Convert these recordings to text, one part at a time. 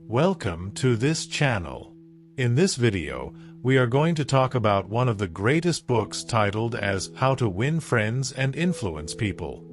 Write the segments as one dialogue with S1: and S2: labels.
S1: Welcome to this channel. In this video, we are going to talk about one of the greatest books titled as How to Win Friends and Influence People.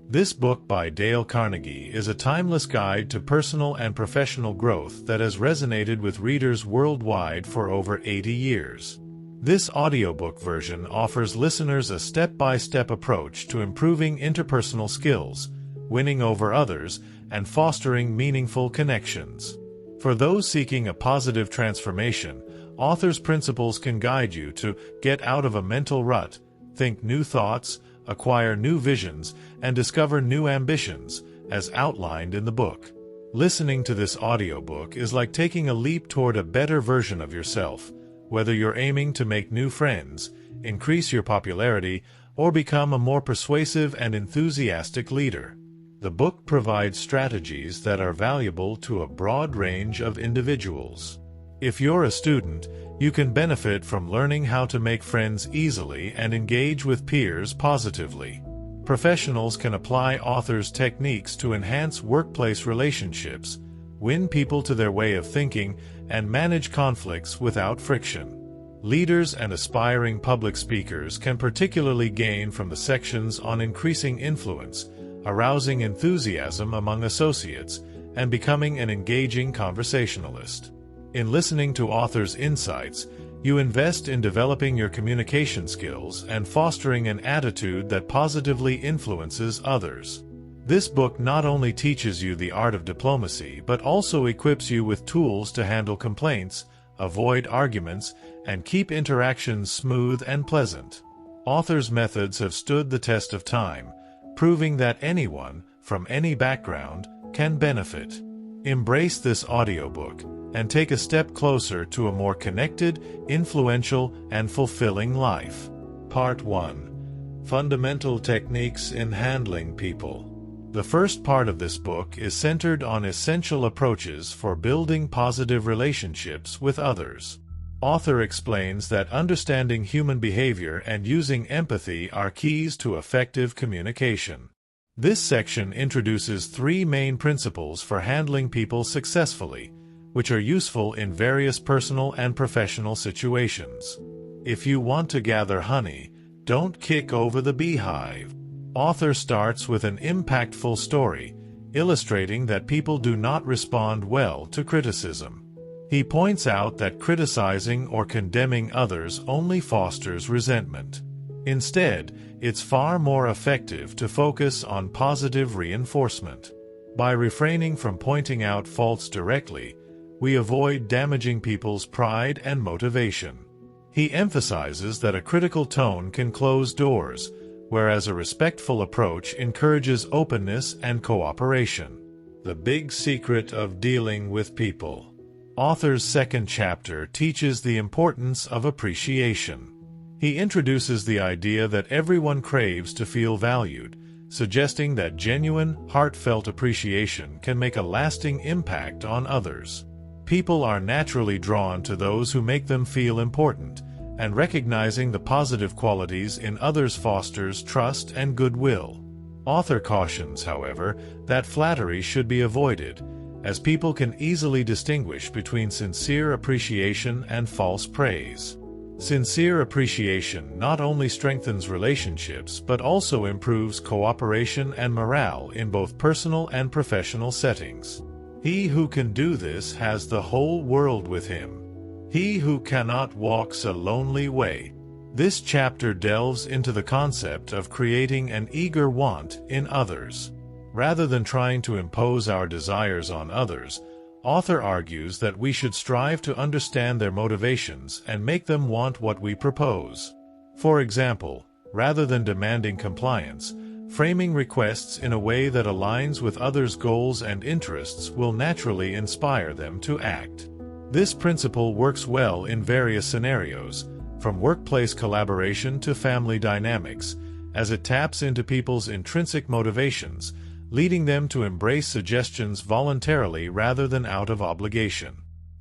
S1: This book by Dale Carnegie is a timeless guide to personal and professional growth that has resonated with readers worldwide for over 80 years. This audiobook version offers listeners a step-by-step approach to improving interpersonal skills, winning over others, and fostering meaningful connections. For those seeking a positive transformation, author's principles can guide you to get out of a mental rut, think new thoughts, acquire new visions, and discover new ambitions, as outlined in the book. Listening to this audiobook is like taking a leap toward a better version of yourself, whether you're aiming to make new friends, increase your popularity, or become a more persuasive and enthusiastic leader. The book provides strategies that are valuable to a broad range of individuals. If you're a student, you can benefit from learning how to make friends easily and engage with peers positively. Professionals can apply author's techniques to enhance workplace relationships, win people to their way of thinking, and manage conflicts without friction. Leaders and aspiring public speakers can particularly gain from the sections on increasing influence, arousing enthusiasm among associates, and becoming an engaging conversationalist. In listening to author's insights, you invest in developing your communication skills and fostering an attitude that positively influences others. This book not only teaches you the art of diplomacy but also equips you with tools to handle complaints, avoid arguments, and keep interactions smooth and pleasant. Author's methods have stood the test of time, proving that anyone, from any background, can benefit. Embrace this audiobook and take a step closer to a more connected, influential, and fulfilling life. Part 1. Fundamental Techniques in Handling People. The first part of this book is centered on essential approaches for building positive relationships with others. Author explains that understanding human behavior and using empathy are keys to effective communication. This section introduces three main principles for handling people successfully, which are useful in various personal and professional situations. If you want to gather honey, don't kick over the beehive. Author starts with an impactful story, illustrating that people do not respond well to criticism. He points out that criticizing or condemning others only fosters resentment. Instead, it's far more effective to focus on positive reinforcement. By refraining from pointing out faults directly, we avoid damaging people's pride and motivation. He emphasizes that a critical tone can close doors, whereas a respectful approach encourages openness and cooperation. The big secret of dealing with people. Author's second chapter teaches the importance of appreciation. He introduces the idea that everyone craves to feel valued, suggesting that genuine, heartfelt appreciation can make a lasting impact on others. People are naturally drawn to those who make them feel important, and recognizing the positive qualities in others fosters trust and goodwill. Author cautions, however, that flattery should be avoided, as people can easily distinguish between sincere appreciation and false praise. Sincere appreciation not only strengthens relationships but also improves cooperation and morale in both personal and professional settings. He who can do this has the whole world with him. He who cannot walks a lonely way. This chapter delves into the concept of creating an eager want in others. Rather than trying to impose our desires on others, author argues that we should strive to understand their motivations and make them want what we propose. For example, rather than demanding compliance, framing requests in a way that aligns with others' goals and interests will naturally inspire them to act. This principle works well in various scenarios, from workplace collaboration to family dynamics, as it taps into people's intrinsic motivations, leading them to embrace suggestions voluntarily rather than out of obligation.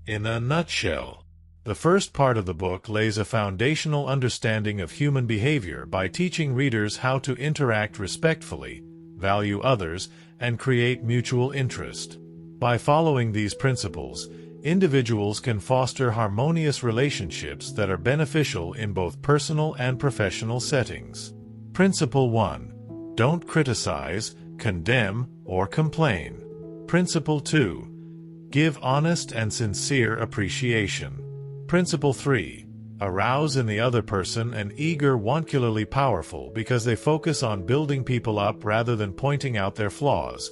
S1: In a nutshell, the first part of the book lays a foundational understanding of human behavior by teaching readers how to interact respectfully, value others, and create mutual interest. By following these principles, individuals can foster harmonious relationships that are beneficial in both personal and professional settings. Principle 1. Don't criticize, condemn, or complain. Principle 2. Give honest and sincere appreciation. Principle 3. Arouse in the other person an eager wankularly powerful because they focus on building people up rather than pointing out their flaws,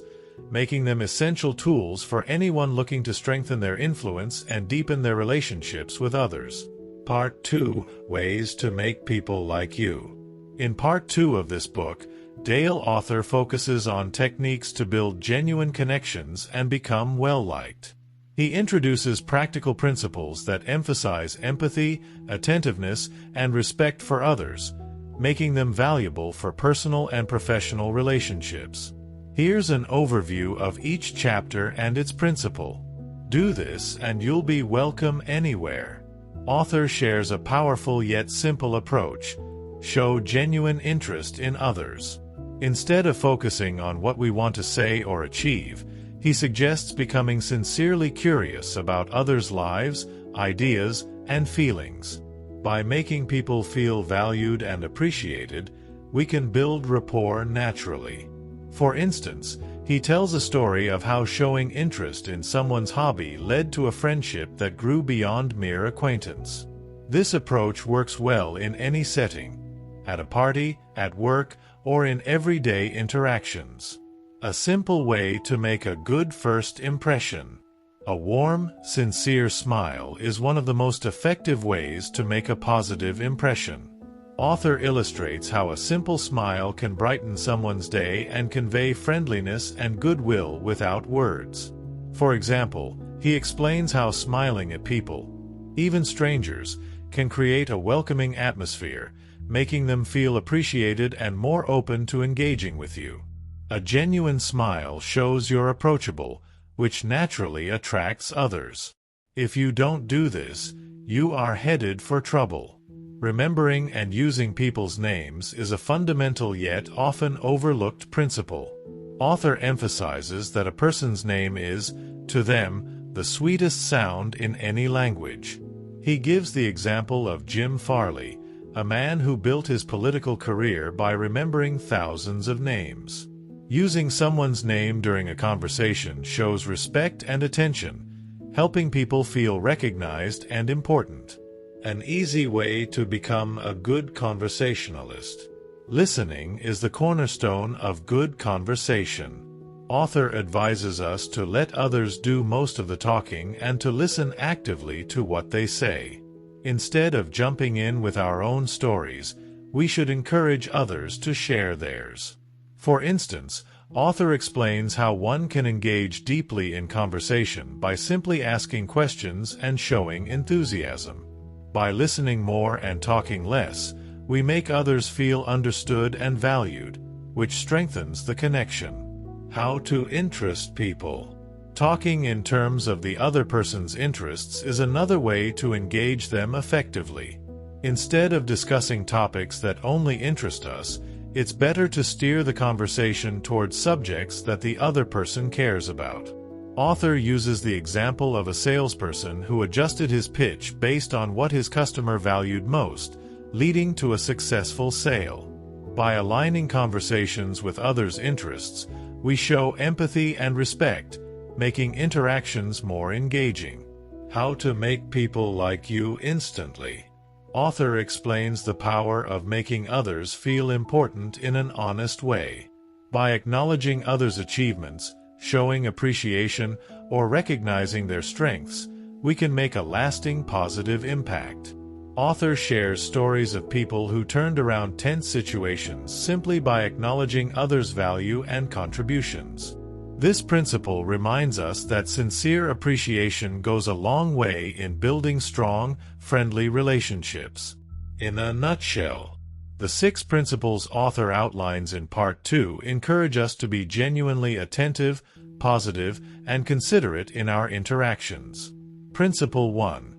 S1: making them essential tools for anyone looking to strengthen their influence and deepen their relationships with others. Part 2. Ways to make people like you. In Part 2 of this book, Dale author focuses on techniques to build genuine connections and become well-liked. He introduces practical principles that emphasize empathy, attentiveness, and respect for others, making them valuable for personal and professional relationships. Here's an overview of each chapter and its principle. Do this and you'll be welcome anywhere. Author shares a powerful yet simple approach. Show genuine interest in others. Instead of focusing on what we want to say or achieve, he suggests becoming sincerely curious about others' lives, ideas, and feelings. By making people feel valued and appreciated, we can build rapport naturally. For instance, he tells a story of how showing interest in someone's hobby led to a friendship that grew beyond mere acquaintance. This approach works well in any setting, at a party, at work, or in everyday interactions. A simple way to make a good first impression. A warm, sincere smile is one of the most effective ways to make a positive impression. Author illustrates how a simple smile can brighten someone's day and convey friendliness and goodwill without words. For example, he explains how smiling at people, even strangers, can create a welcoming atmosphere, making them feel appreciated and more open to engaging with you. A genuine smile shows you're approachable, which naturally attracts others. If you don't do this, you are headed for trouble. Remembering and using people's names is a fundamental yet often overlooked principle. Author emphasizes that a person's name is, to them, the sweetest sound in any language. He gives the example of Jim Farley, a man who built his political career by remembering thousands of names. Using someone's name during a conversation shows respect and attention, helping people feel recognized and important. An easy way to become a good conversationalist. Listening is the cornerstone of good conversation. Author advises us to let others do most of the talking and to listen actively to what they say. Instead of jumping in with our own stories, we should encourage others to share theirs. For instance, author explains how one can engage deeply in conversation by simply asking questions and showing enthusiasm. By listening more and talking less, we make others feel understood and valued, which strengthens the connection. How to interest people. Talking in terms of the other person's interests is another way to engage them effectively. Instead of discussing topics that only interest us, it's better to steer the conversation towards subjects that the other person cares about. Author uses the example of a salesperson who adjusted his pitch based on what his customer valued most, leading to a successful sale. By aligning conversations with others' interests, we show empathy and respect, making interactions more engaging. How to make people like you instantly. Author explains the power of making others feel important in an honest way. By acknowledging others' achievements, showing appreciation, or recognizing their strengths, we can make a lasting positive impact. Author shares stories of people who turned around tense situations simply by acknowledging others' value and contributions. This principle reminds us that sincere appreciation goes a long way in building strong, friendly relationships. In a nutshell, the 6 principles author outlines in Part 2 encourage us to be genuinely attentive, positive, and considerate in our interactions. Principle 1.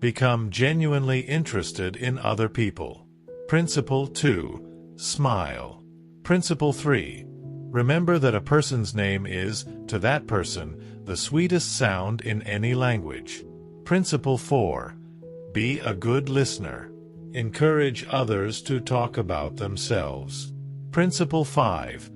S1: Become genuinely interested in other people. Principle 2. Smile. Principle 3. Remember that a person's name is, to that person, the sweetest sound in any language. Principle 4. Be a good listener. Encourage others to talk about themselves. Principle 5.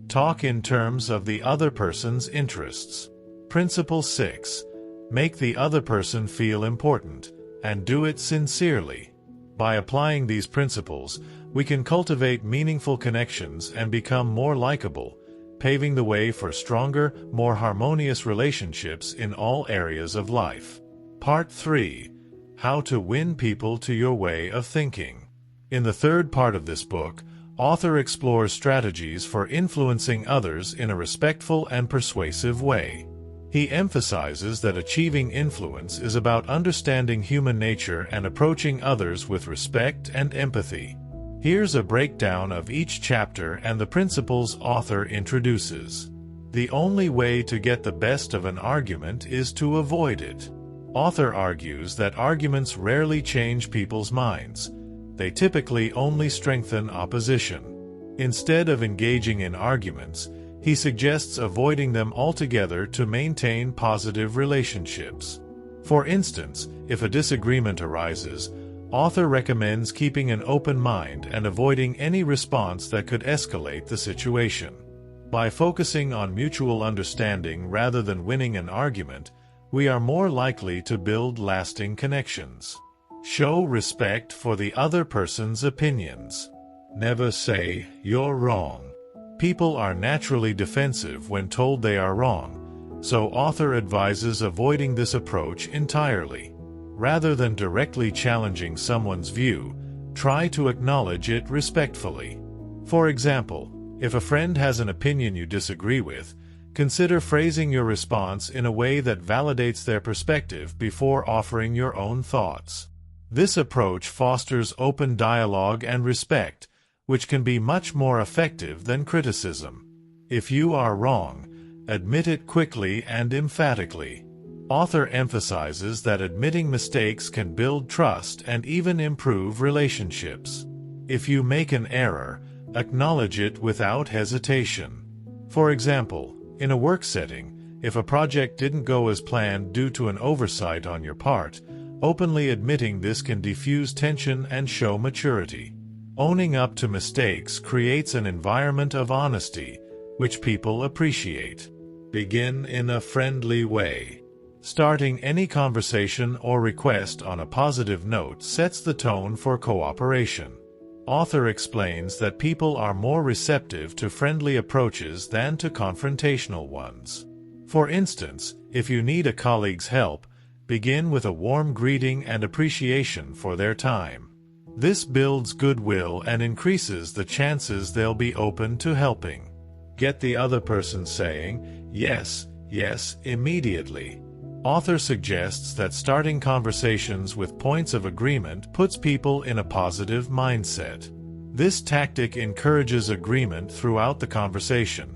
S1: Talk in terms of the other person's interests. Principle 6. Make the other person feel important, and do it sincerely. By applying these principles, we can cultivate meaningful connections and become more likable, paving the way for stronger, more harmonious relationships in all areas of life. Part 3. How to win people to your way of thinking. In the third part of this book, author explores strategies for influencing others in a respectful and persuasive way. He emphasizes that achieving influence is about understanding human nature and approaching others with respect and empathy. Here's a breakdown of each chapter and the principles author introduces. The only way to get the best of an argument is to avoid it. Author argues that arguments rarely change people's minds. They typically only strengthen opposition. Instead of engaging in arguments, he suggests avoiding them altogether to maintain positive relationships. For instance, if a disagreement arises, author recommends keeping an open mind and avoiding any response that could escalate the situation. By focusing on mutual understanding rather than winning an argument, we are more likely to build lasting connections. Show respect for the other person's opinions. Never say, "You're wrong." People are naturally defensive when told they are wrong, so author advises avoiding this approach entirely. Rather than directly challenging someone's view, try to acknowledge it respectfully. For example, if a friend has an opinion you disagree with, consider phrasing your response in a way that validates their perspective before offering your own thoughts. This approach fosters open dialogue and respect, which can be much more effective than criticism. If you are wrong, admit it quickly and emphatically. Author emphasizes that admitting mistakes can build trust and even improve relationships. If you make an error, acknowledge it without hesitation. For example, in a work setting, if a project didn't go as planned due to an oversight on your part, openly admitting this can diffuse tension and show maturity. Owning up to mistakes creates an environment of honesty, which people appreciate. Begin in a friendly way. Starting any conversation or request on a positive note sets the tone for cooperation. Author explains that people are more receptive to friendly approaches than to confrontational ones. For instance, if you need a colleague's help, begin with a warm greeting and appreciation for their time. This builds goodwill and increases the chances they'll be open to helping. Get the other person saying, "Yes, yes," immediately. Author suggests that starting conversations with points of agreement puts people in a positive mindset. This tactic encourages agreement throughout the conversation,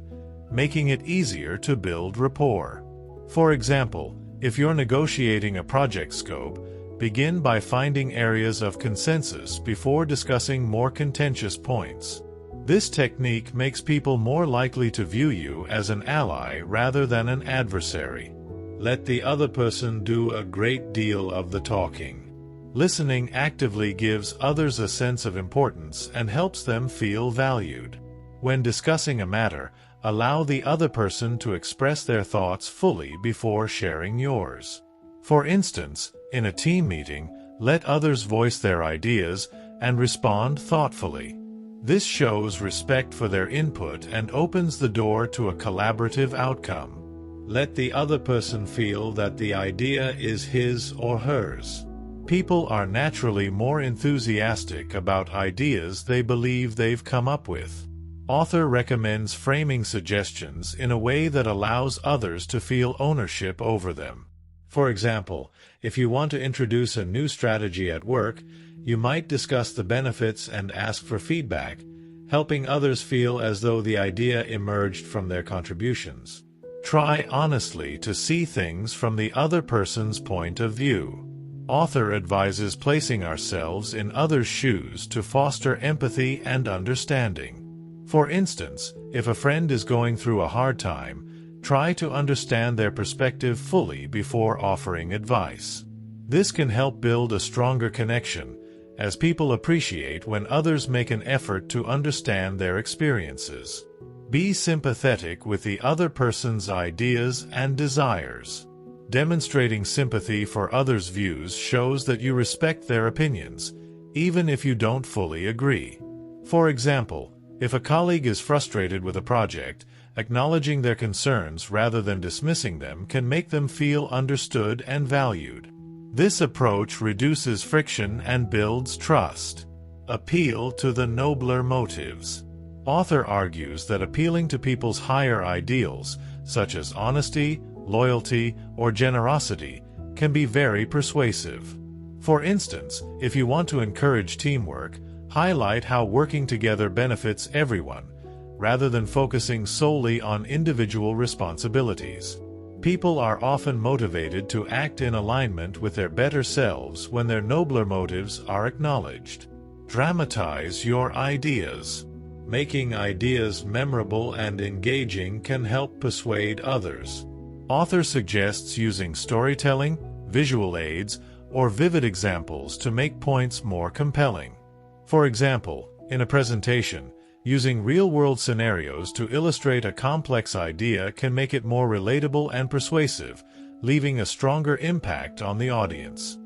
S1: making it easier to build rapport. For example, if you're negotiating a project scope, begin by finding areas of consensus before discussing more contentious points. This technique makes people more likely to view you as an ally rather than an adversary. Let the other person do a great deal of the talking. Listening actively gives others a sense of importance and helps them feel valued. When discussing a matter, allow the other person to express their thoughts fully before sharing yours. For instance, in a team meeting, let others voice their ideas and respond thoughtfully. This shows respect for their input and opens the door to a collaborative outcome. Let the other person feel that the idea is his or hers. People are naturally more enthusiastic about ideas they believe they've come up with. Author recommends framing suggestions in a way that allows others to feel ownership over them. For example, if you want to introduce a new strategy at work, you might discuss the benefits and ask for feedback, helping others feel as though the idea emerged from their contributions. Try honestly to see things from the other person's point of view. Author advises placing ourselves in others' shoes to foster empathy and understanding. For instance, if a friend is going through a hard time, try to understand their perspective fully before offering advice. This can help build a stronger connection, as people appreciate when others make an effort to understand their experiences. Be sympathetic with the other person's ideas and desires. Demonstrating sympathy for others' views shows that you respect their opinions, even if you don't fully agree. For example, if a colleague is frustrated with a project, acknowledging their concerns rather than dismissing them can make them feel understood and valued. This approach reduces friction and builds trust. Appeal to the nobler motives. Author argues that appealing to people's higher ideals, such as honesty, loyalty, or generosity, can be very persuasive. For instance, if you want to encourage teamwork, highlight how working together benefits everyone, rather than focusing solely on individual responsibilities. People are often motivated to act in alignment with their better selves when their nobler motives are acknowledged. Dramatize your ideas. Making ideas memorable and engaging can help persuade others. Author suggests using storytelling, visual aids, or vivid examples to make points more compelling. For example, in a presentation, using real-world scenarios to illustrate a complex idea can make it more relatable and persuasive, leaving a stronger impact on the audience.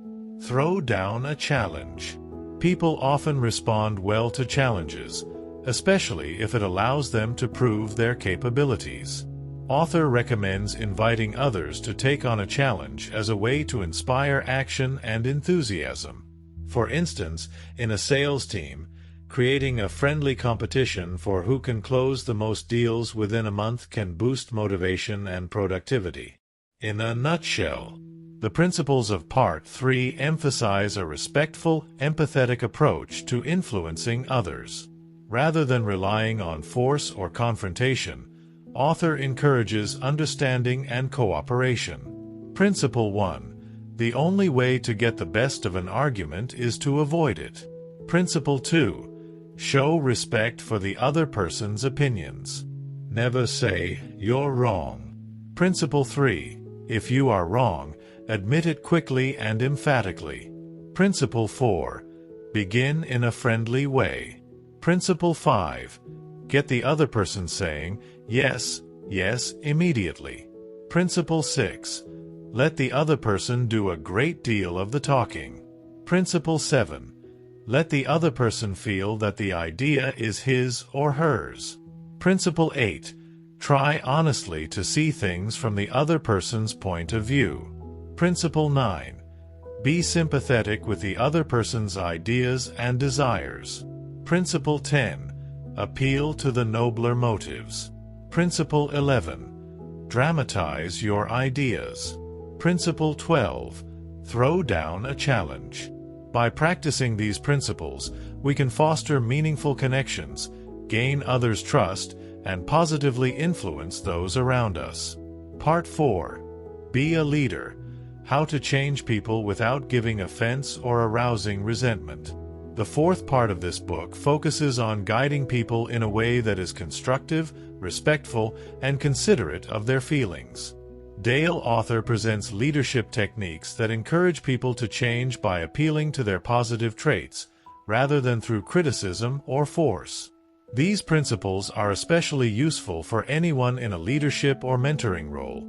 S1: Throw down a challenge. People often respond well to challenges, especially if it allows them to prove their capabilities. Author recommends inviting others to take on a challenge as a way to inspire action and enthusiasm. For instance, in a sales team, creating a friendly competition for who can close the most deals within a month can boost motivation and productivity. In a nutshell, the principles of Part 3 emphasize a respectful, empathetic approach to influencing others. Rather than relying on force or confrontation, author encourages understanding and cooperation. Principle 1. The only way to get the best of an argument is to avoid it. Principle 2. Show respect for the other person's opinions. Never say, "You're wrong." Principle 3. If you are wrong, admit it quickly and emphatically. Principle 4. Begin in a friendly way. Principle 5. Get the other person saying, "Yes, yes," immediately. Principle 6. Let the other person do a great deal of the talking. Principle 7. Let the other person feel that the idea is his or hers. Principle 8. Try honestly to see things from the other person's point of view. Principle 9. Be sympathetic with the other person's ideas and desires. Principle 10. Appeal to the nobler motives. Principle 11. Dramatize your ideas. Principle 12. Throw down a challenge. By practicing these principles, we can foster meaningful connections, gain others' trust, and positively influence those around us. Part 4. Be a leader. How to change people without giving offense or arousing resentment. The fourth part of this book focuses on guiding people in a way that is constructive, respectful, and considerate of their feelings. Dale author presents leadership techniques that encourage people to change by appealing to their positive traits, rather than through criticism or force. These principles are especially useful for anyone in a leadership or mentoring role,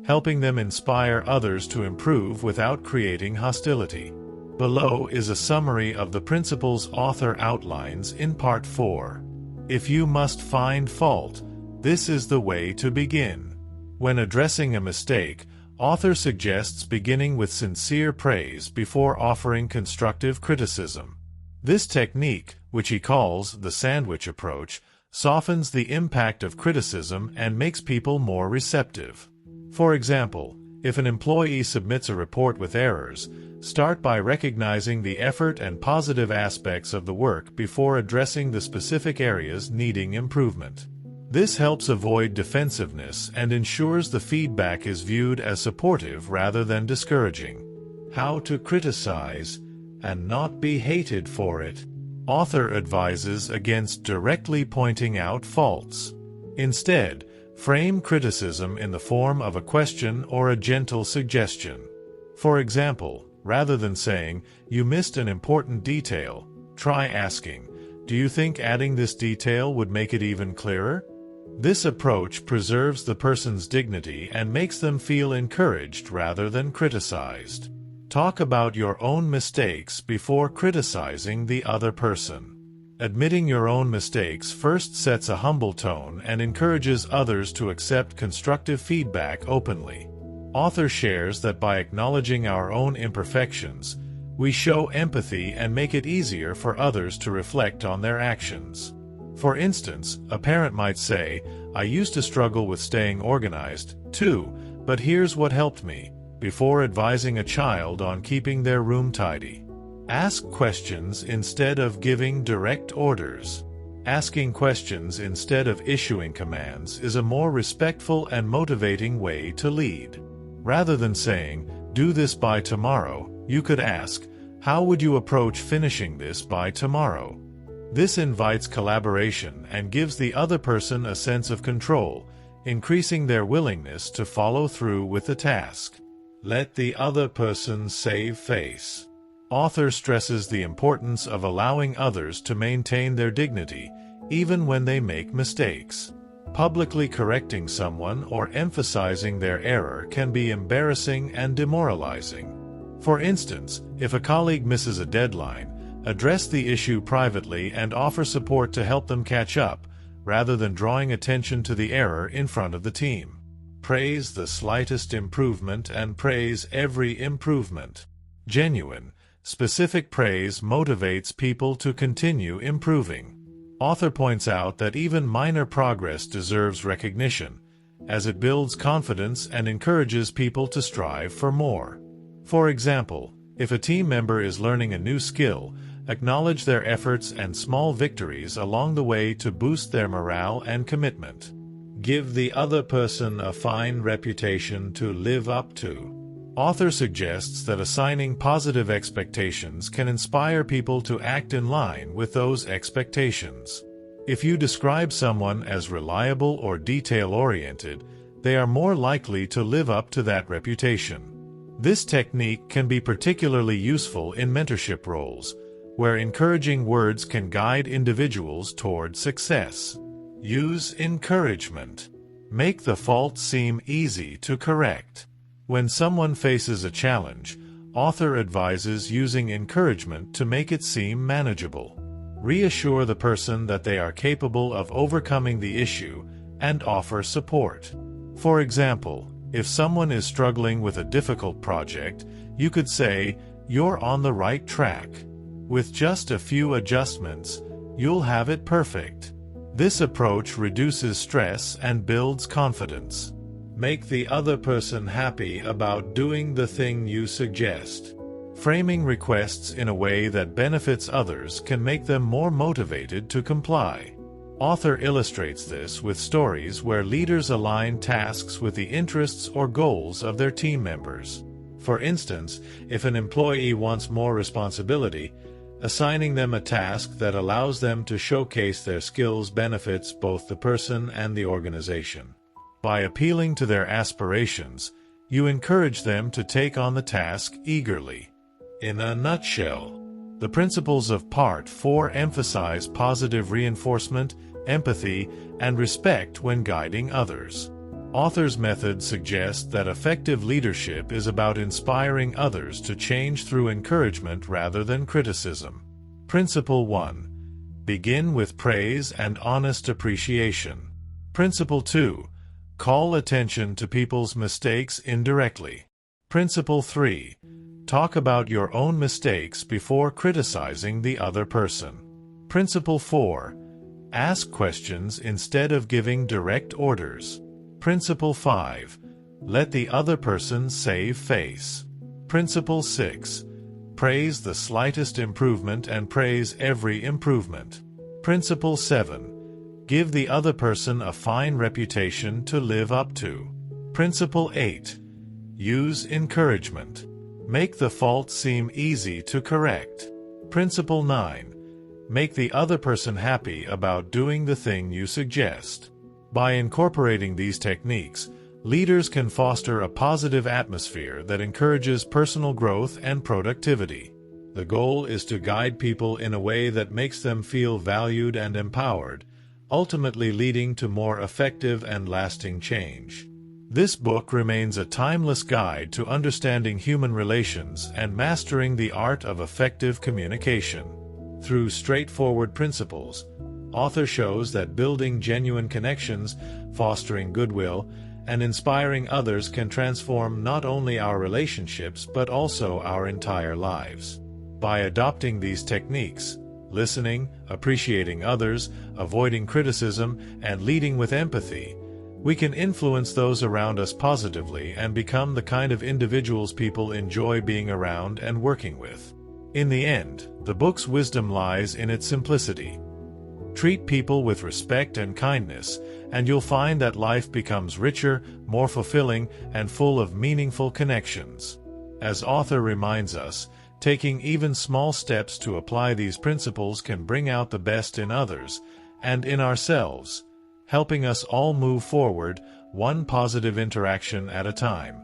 S1: helping them inspire others to improve without creating hostility. Below is a summary of the principles author outlines in Part 4. If you must find fault, this is the way to begin. When addressing a mistake, author suggests beginning with sincere praise before offering constructive criticism. This technique, which he calls the sandwich approach, softens the impact of criticism and makes people more receptive. For example, if an employee submits a report with errors, start by recognizing the effort and positive aspects of the work before addressing the specific areas needing improvement. This helps avoid defensiveness and ensures the feedback is viewed as supportive rather than discouraging. How to criticize and not be hated for it. Author advises against directly pointing out faults. Instead, frame criticism in the form of a question or a gentle suggestion. For example, rather than saying, "You missed an important detail," try asking, "Do you think adding this detail would make it even clearer?" This approach preserves the person's dignity and makes them feel encouraged rather than criticized. Talk about your own mistakes before criticizing the other person. Admitting your own mistakes first sets a humble tone and encourages others to accept constructive feedback openly. Author shares that by acknowledging our own imperfections, we show empathy and make it easier for others to reflect on their actions. For instance, a parent might say, "I used to struggle with staying organized, too, but here's what helped me," before advising a child on keeping their room tidy. Ask questions instead of giving direct orders. Asking questions instead of issuing commands is a more respectful and motivating way to lead. Rather than saying, "Do this by tomorrow," you could ask, "How would you approach finishing this by tomorrow?" This invites collaboration and gives the other person a sense of control, increasing their willingness to follow through with the task. Let the other person save face. Author stresses the importance of allowing others to maintain their dignity, even when they make mistakes. Publicly correcting someone or emphasizing their error can be embarrassing and demoralizing. For instance, if a colleague misses a deadline, address the issue privately and offer support to help them catch up, rather than drawing attention to the error in front of the team. Praise the slightest improvement and praise every improvement. Genuine, specific praise motivates people to continue improving. Author points out that even minor progress deserves recognition, as it builds confidence and encourages people to strive for more. For example, if a team member is learning a new skill, acknowledge their efforts and small victories along the way to boost their morale and commitment. Give the other person a fine reputation to live up to. Author suggests that assigning positive expectations can inspire people to act in line with those expectations. If you describe someone as reliable or detail-oriented, they are more likely to live up to that reputation. This technique can be particularly useful in mentorship roles, where encouraging words can guide individuals toward success. Use encouragement. Make the fault seem easy to correct. When someone faces a challenge, author advises using encouragement to make it seem manageable. Reassure the person that they are capable of overcoming the issue and offer support. For example, if someone is struggling with a difficult project, you could say, "You're on the right track. With just a few adjustments, you'll have it perfect." This approach reduces stress and builds confidence. Make the other person happy about doing the thing you suggest. Framing requests in a way that benefits others can make them more motivated to comply. Author illustrates this with stories where leaders align tasks with the interests or goals of their team members. For instance, if an employee wants more responsibility, assigning them a task that allows them to showcase their skills benefits both the person and the organization. By appealing to their aspirations, you encourage them to take on the task eagerly. In a nutshell, the principles of Part 4 emphasize positive reinforcement, empathy, and respect when guiding others. Author's method suggests that effective leadership is about inspiring others to change through encouragement rather than criticism. Principle 1. Begin with praise and honest appreciation. Principle 2. Call attention to people's mistakes indirectly. Principle 3. Talk about your own mistakes before criticizing the other person. Principle 4. Ask questions instead of giving direct orders. Principle 5. Let the other person save face. Principle 6. Praise the slightest improvement and praise every improvement. Principle 7. Give the other person a fine reputation to live up to. Principle 8. Use encouragement. Make the fault seem easy to correct. Principle 9. Make the other person happy about doing the thing you suggest. By incorporating these techniques, leaders can foster a positive atmosphere that encourages personal growth and productivity. The goal is to guide people in a way that makes them feel valued and empowered, ultimately leading to more effective and lasting change. This book remains a timeless guide to understanding human relations and mastering the art of effective communication. Through straightforward principles, author shows that building genuine connections, fostering goodwill, and inspiring others can transform not only our relationships but also our entire lives. By adopting these techniques, listening, appreciating others, avoiding criticism, and leading with empathy, we can influence those around us positively and become the kind of individuals people enjoy being around and working with. In the end, the book's wisdom lies in its simplicity. Treat people with respect and kindness, and you'll find that life becomes richer, more fulfilling, and full of meaningful connections. As author reminds us, taking even small steps to apply these principles can bring out the best in others and in ourselves, helping us all move forward, one positive interaction at a time.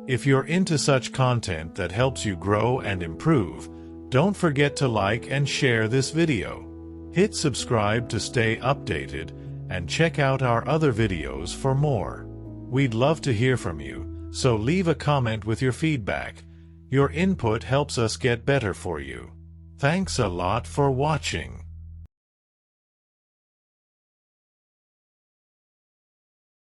S1: If you're into such content that helps you grow and improve, don't forget to like and share this video. Hit subscribe to stay updated, and check out our other videos for more. We'd love to hear from you, so leave a comment with your feedback. Your input helps us get better for you. Thanks a lot for watching.